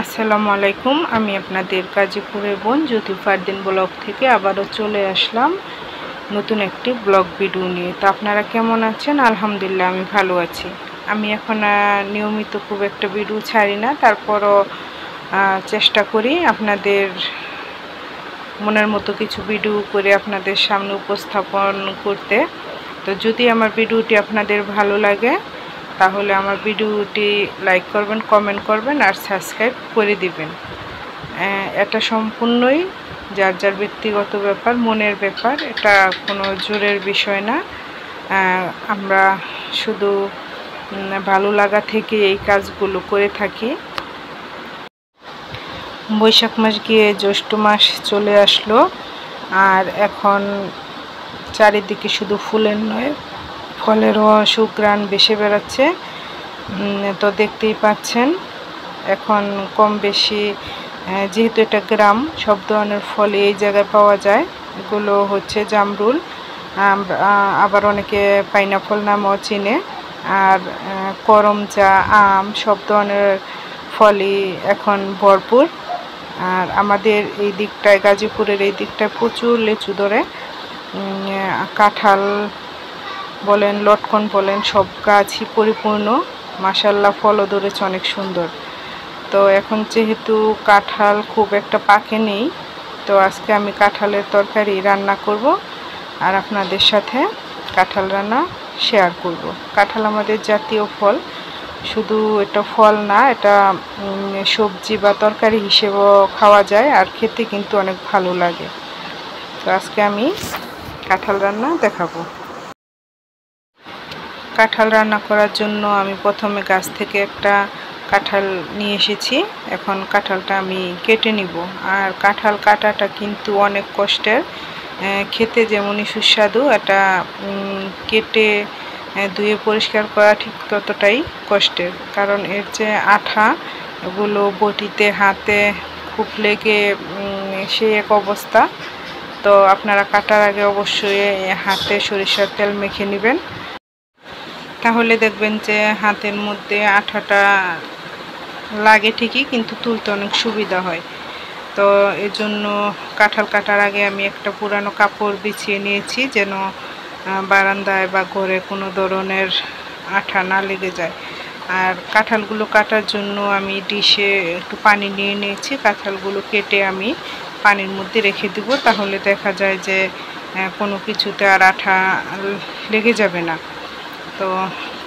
আসসালামু আলাইকুম। আমি আপনাদের গাজীপুরের বোন জ্যোতি ফারদিন ব্লগ থেকে আবারও চলে আসলাম নতুন একটি ব্লগ ভিডিও নিয়ে। তো আপনারা কেমন আছেন? আলহামদুলিল্লাহ আমি ভালো আছি। আমি এখন নিয়মিত খুব একটা ভিডিও ছাড়ি না, তারপরও চেষ্টা করি আপনাদের মনের মতো কিছু ভিডিও করে আপনাদের সামনে উপস্থাপন করতে। তো যদি আমার ভিডিওটি আপনাদের ভালো লাগে তাহলে আমার ভিডিওটি লাইক করবেন, কমেন্ট করবেন আর সাবস্ক্রাইব করে দিবেন। এটা সম্পূর্ণই যার যার ব্যক্তিগত ব্যাপার, মনের ব্যাপার। এটা কোনো জোরের বিষয় না। আমরা শুধু ভালো লাগা থেকে এই কাজগুলো করে থাকি। বৈশাখ মাস গিয়ে জ্যৈষ্ঠ মাস চলে আসলো, আর এখন চারিদিকে শুধু ফুলের নয় ফলেরও সুঘ্রাণ ভেসে বেড়াচ্ছে। তো দেখতেই পাচ্ছেন এখন কম বেশি, যেহেতু এটা গ্রাম, সব ধরনের ফলই এই জায়গায় পাওয়া যায়। এগুলো হচ্ছে জামরুল, আবার অনেকে পাইনাপল নামও চিনে, আর করমচা, আম, সব ধরনের ফলই এখন ভরপুর। আর আমাদের এই দিকটায়, গাজীপুরের এই দিকটায় প্রচুর লিচু ধরে। কাঁঠাল বলেন, লটকন বলেন, সব গাছই পরিপূর্ণ। মাশাআল্লাহ ফলও ধরেছে অনেক সুন্দর। তো এখন যেহেতু কাঁঠাল খুব একটা পাকে নেই, তো আজকে আমি কাঁঠালের তরকারি রান্না করব আর আপনাদের সাথে কাঁঠাল রান্না শেয়ার করব। কাঁঠাল আমাদের জাতীয় ফল। শুধু এটা ফল না, এটা সবজি বা তরকারি হিসেবেও খাওয়া যায়, আর খেতে কিন্তু অনেক ভালো লাগে। তো আজকে আমি কাঁঠাল রান্না দেখাবো। কাঁঠাল রান্না করার জন্য আমি প্রথমে গাছ থেকে একটা কাঁঠাল নিয়ে এসেছি। এখন কাঁঠালটা আমি কেটে নিব। আর কাঁঠাল কাটাটা কিন্তু অনেক কষ্টের, খেতে যেমনই সুস্বাদু। এটা কেটে ধুয়ে পরিষ্কার করা ঠিক ততটাই কষ্টের, কারণ এর যে আঠা, এগুলো বটিতে হাতে খুব লেগে সে এক অবস্থা। তো আপনারা কাটার আগে অবশ্যই হাতে সরিষার তেল মেখে নেবেন, তাহলে দেখবেন যে হাতের মধ্যে আঠাটা লাগে ঠিকই, কিন্তু তুলতে অনেক সুবিধা হয়। তো এর জন্য কাঁঠাল কাটার আগে আমি একটা পুরানো কাপড় বিছিয়ে নিয়েছি, যেন বারান্দায় বা ঘরে কোনো ধরনের আঠা না লেগে যায়। আর কাঁঠালগুলো কাটার জন্য আমি ডিশে একটু পানি নিয়ে নিয়েছি। কাঁঠালগুলো কেটে আমি পানির মধ্যে রেখে দিব, তাহলে দেখা যায় যে কোনো কিছুতে আর আঠা লেগে যাবে না। তো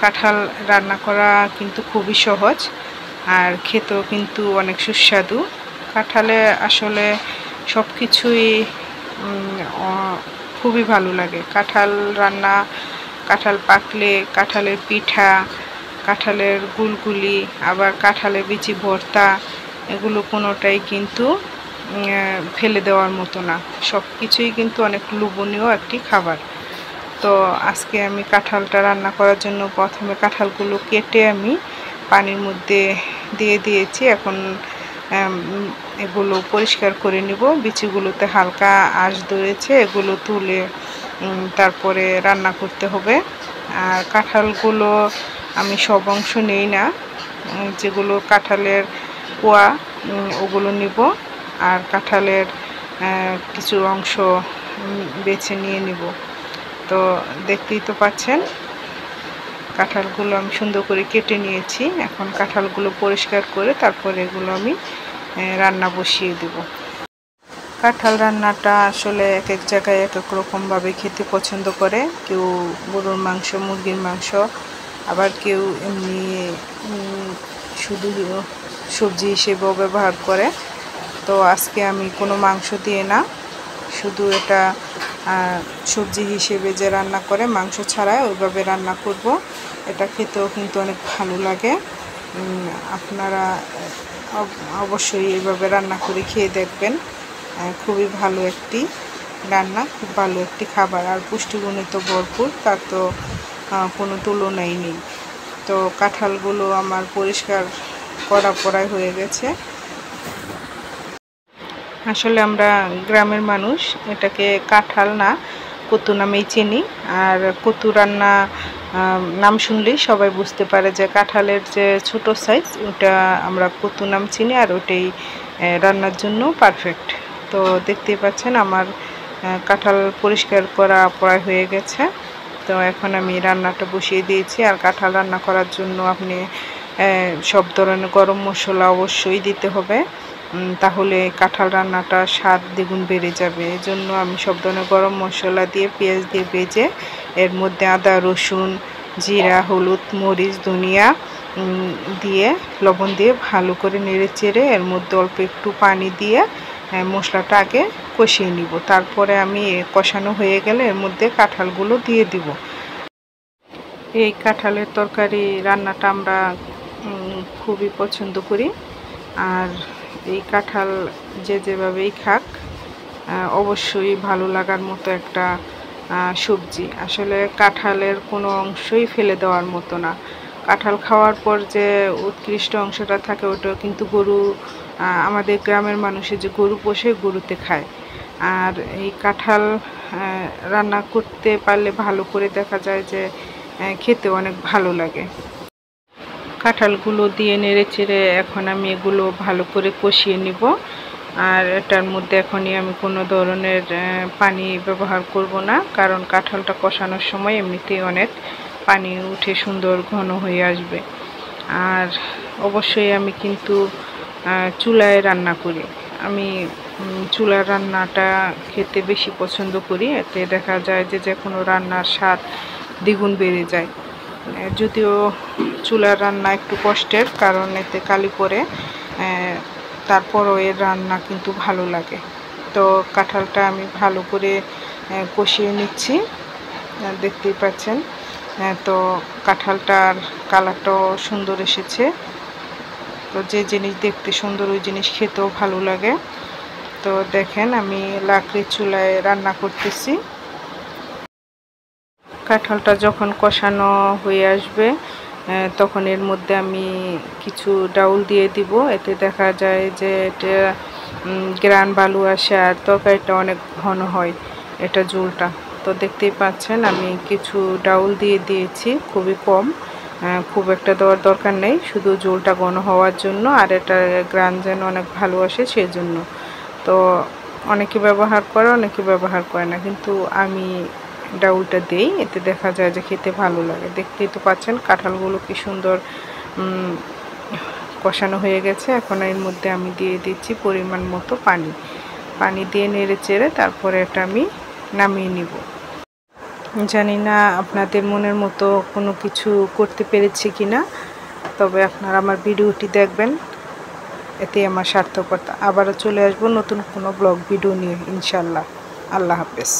কাঁঠাল রান্না করা কিন্তু খুবই সহজ, আর খেতেও কিন্তু অনেক সুস্বাদু। কাঁঠালে আসলে সব কিছুই খুবই ভালো লাগে। কাঁঠাল রান্না, কাঁঠাল পাকলে কাঁঠালের পিঠা, কাঁঠালের গুলগুলি, আবার কাঁঠালের বিচি ভর্তা, এগুলো কোনোটাই কিন্তু ফেলে দেওয়ার মতো না। সব কিছুই কিন্তু অনেক লোভনীয় একটি খাবার। তো আজকে আমি কাঁঠালটা রান্না করার জন্য প্রথমে কাঁঠালগুলো কেটে আমি পানির মধ্যে দিয়ে দিয়েছি। এখন এগুলো পরিষ্কার করে নিব। বিচিগুলোতে হালকা আঁশ ধরেছে, এগুলো তুলে তারপরে রান্না করতে হবে। আর কাঁঠালগুলো আমি সব অংশ নেই না, যেগুলো কাঁঠালের কোয়া ওগুলো নিব, আর কাঁঠালের কিছু অংশ বেছে নিয়ে নিব। তো দেখতেই তো পাচ্ছেন কাঁঠালগুলো আমি সুন্দর করে কেটে নিয়েছি। এখন কাঁঠালগুলো পরিষ্কার করে তারপরে এগুলো আমি রান্না বসিয়ে দেব। কাঁঠাল রান্নাটা আসলে এক এক জায়গায় এক এক রকমভাবে খেতে পছন্দ করে। কেউ গরুর মাংস, মুরগির মাংস, আবার কেউ এমনি শুধু সবজি হিসেবেও ব্যবহার করে। তো আজকে আমি কোনো মাংস দিয়ে না, শুধু এটা সবজি হিসেবে যে রান্না করে মাংস ছাড়াই ওইভাবে রান্না করব। এটা খেতেও কিন্তু অনেক ভালো লাগে। আপনারা অবশ্যই এইভাবে রান্না করে খেয়ে দেখবেন। খুবই ভালো একটি রান্না, খুব ভালো একটি খাবার, আর পুষ্টিগুণে তো ভরপুর, তার তো কোনো তুলনাই নেই। তো কাঁঠালগুলো আমার পরিষ্কার করা পড়াই হয়ে গেছে। আসলে আমরা গ্রামের মানুষ এটাকে কাঁঠাল না, কচু নামেই চিনি। আর কচু রান্না নাম শুনলেই সবাই বুঝতে পারে যে কাঁঠালের যে ছোট সাইজ ওটা আমরা কত নাম চিনি, আর ওটাই রান্নার জন্য পারফেক্ট। তো দেখতেই পাচ্ছেন আমার কাঁঠাল পরিষ্কার করা প্রায় হয়ে গেছে। তো এখন আমি রান্নাটা বসিয়ে দিয়েছি। আর কাঁঠাল রান্না করার জন্য আপনি সব ধরনের গরম মশলা অবশ্যই দিতে হবে, তাহলে কাঁঠাল রান্নাটা স্বাদ দ্বিগুণ বেড়ে যাবে। এই জন্য আমি সব ধরনের গরম মশলা দিয়ে পেঁয়াজ দিয়ে ভেজে এর মধ্যে আদা রসুন জিরা হলুদ মরিচ ধনিয়া দিয়ে লবণ দিয়ে ভালো করে নেড়ে চেড়ে এর মধ্যে অল্প একটু পানি দিয়ে মশলাটা আগে কষিয়ে নিব। তারপরে আমি কষানো হয়ে গেলে এর মধ্যে কাঁঠালগুলো দিয়ে দিব। এই কাঁঠালের তরকারি রান্নাটা আমরা খুবই পছন্দ করি। আর এই কাঁঠাল যে যেভাবেই খাক অবশ্যই ভালো লাগার মতো একটা সবজি। আসলে কাঁঠালের কোনো অংশই ফেলে দেওয়ার মতো না। কাঁঠাল খাওয়ার পর যে উৎকৃষ্ট অংশটা থাকে ওটা কিন্তু গরু, আমাদের গ্রামের মানুষে যে গরু পোষে গরুতে খায়। আর এই কাঁঠাল রান্না করতে পারলে ভালো করে দেখা যায় যে খেতে অনেক ভালো লাগে। কাঁঠালগুলো দিয়ে নেড়ে চেড়ে এখন আমি এগুলো ভালো করে কষিয়ে নিব। আর এটার মধ্যে এখনই আমি কোনো ধরনের পানি ব্যবহার করব না, কারণ কাঁঠালটা কষানোর সময় এমনিতেই অনেক পানি উঠে সুন্দর ঘন হয়ে আসবে। আর অবশ্যই আমি কিন্তু চুলায় রান্না করি। আমি চুলার রান্নাটা খেতে বেশি পছন্দ করি। এতে দেখা যায় যে কোনো রান্নার স্বাদ দ্বিগুণ বেড়ে যায়। যদিও চুলার রান্না একটু কষ্টের, কারণ এতে কালি পড়ে, তারপরও এর রান্না কিন্তু ভালো লাগে। তো কাঁঠালটা আমি ভালো করে কষিয়ে নিচ্ছি, দেখতেই পাচ্ছেন। তো কাঁঠালটার কালারটাও সুন্দর এসেছে। তো যে জিনিস দেখতে সুন্দর ওই জিনিস খেতেও ভালো লাগে। তো দেখেন আমি লাকড়ির চুলায় রান্না করতেছি। কাঁঠালটা যখন কষানো হয়ে আসবে তখন এর মধ্যে আমি কিছু ডাউল দিয়ে দিব। এতে দেখা যায় যে এটা গ্রান ভালো আসে আর তরকারিটা অনেক ঘন হয় এটা ঝোলটা। তো দেখতেই পাচ্ছেন আমি কিছু ডাউল দিয়ে দিয়েছি, খুবই কম, খুব একটা দেওয়ার দরকার নেই, শুধু ঝোলটা ঘন হওয়ার জন্য আর এটা গ্রান যেন অনেক ভালো আসে সেই জন্য। তো অনেকে ব্যবহার করে অনেকে ব্যবহার করে না, কিন্তু আমি ডাউলটা দেই, এতে দেখা যায় যে খেতে ভালো লাগে। দেখতেই তো পাচ্ছেন কাঁঠালগুলো কি সুন্দর কষানো হয়ে গেছে। এখন এর মধ্যে আমি দিয়ে দিচ্ছি পরিমাণ মতো পানি দিয়ে নেড়ে চেড়ে তারপরে এটা আমি নামিয়ে নিব। জানি না আপনাদের মনের মতো কোনো কিছু করতে পেরেছি কিনা, তবে আপনারা আমার ভিডিওটি দেখবেন, এতে আমার সার্থকতা। আবারও চলে আসবো নতুন কোনো ব্লগ ভিডিও নিয়ে ইনশাল্লাহ। আল্লাহ হাফেজ।